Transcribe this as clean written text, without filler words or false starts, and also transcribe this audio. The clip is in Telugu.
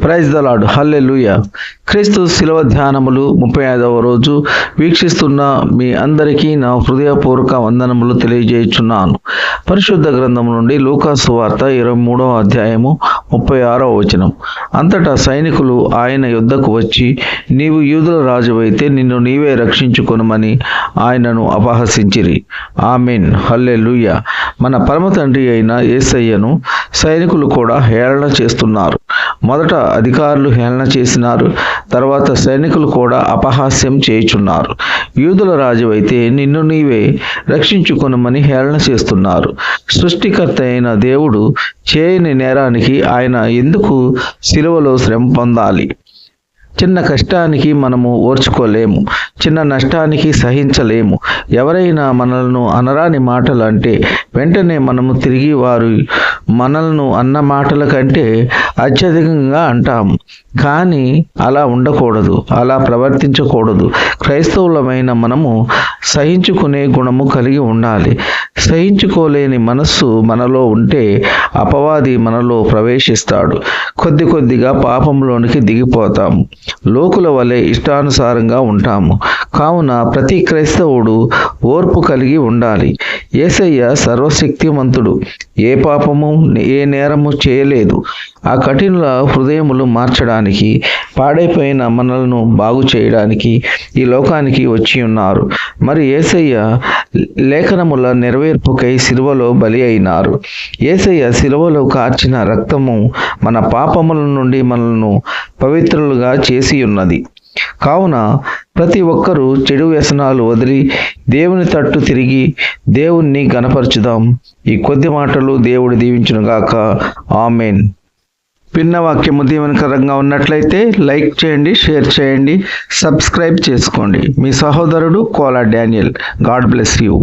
ప్రైజ్ ద లార్డ్, హల్లెలూయా. క్రీస్తు శిలువ ధ్యానములు 35వ రోజు వీక్షిస్తున్న మీ అందరికీ నా హృదయపూర్వక వందనములు తెలియజేయుచున్నాను. పరిశుద్ధ గ్రంథము నుండి లూకా సువార్త 23వ అధ్యాయము 36వ వచనం. అంతటా సైనికులు ఆయన యొద్దకు వచ్చి, నీవు యూదుల రాజువైతే నిన్ను నీవే రక్షించుకొనుమని ఆయనను అపహసించిరి. ఆమేన్, హల్లెలూయా. మన పరమ తండ్రి అయిన యేసయ్యను సైనికులు కూడా హేళన చేస్తున్నారు. మొదట అధికారులు హేళన చేసినారు, తర్వాత సైనికులు కూడా అపహాస్యం చేయుచున్నారు. యూదుల రాజు అయితే నిన్ను నీవే రక్షించుకొనుమని హేళన చేస్తున్నారు. సృష్టికర్త అయిన దేవుడు చేయని నేరానికి ఆయన ఎందుకు సిలువలో శ్రమ పొందాలి? చిన్న కష్టానికి మనము ఓర్చుకోలేము, చిన్న నష్టానికి సహించలేము. ఎవరైనా మనల్ని అనరాని మాటలు అంటే వెంటనే మనము తిరిగి వారు మనల్ని అన్న మాటల కంటే అత్యధికంగా అంటాము. కానీ అలా ఉండకూడదు, అలా ప్రవర్తించకూడదు. క్రైస్తవులమైన మనము సహించుకునే గుణము కలిగి ఉండాలి. సహించుకోలేని మనస్సు మనలో ఉంటే అపవాది మనలో ప్రవేశిస్తాడు. కొద్ది కొద్దిగా పాపంలోనికి దిగిపోతాము. లోకుల వలె ఇష్టానుసారంగా ఉంటాము. కావున ప్రతి క్రైస్తవుడు ఓర్పు కలిగి ఉండాలి. యేసయ్య సర్వశక్తిమంతుడు, ఏ పాపము ఏ నేరము చేయలేదు. ఆ కఠినుల హృదయములు మార్చడానికి, పాడైపోయిన మనలను బాగు చేయడానికి ఈ లోకానికి వచ్చి ఉన్నారు. మరి యేసయ్య లేఖనముల నెరవేర్పుకై సిలువలో బలి అయినారు. యేసయ్య సిలువలో కార్చిన రక్తము మన పాపముల నుండి మనలను పవిత్రులుగా చేసి ఉన్నది. కావున ప్రతి ఒక్కరూ చెడు వ్యసనాలు వదిలి దేవుని తట్టు తిరిగి దేవుణ్ణి గణపరచుదాం. ఈ కొద్ది మాటలు దేవుడు దీవించునుగాక. ఆమెన్. పిన్న వాక్యము దీవెనకరంగా ఉన్నట్లయితే లైక్ చేయండి, షేర్ చేయండి, సబ్స్క్రైబ్ చేసుకోండి. మీ సహోదరుడు Kola Daniel. God bless you.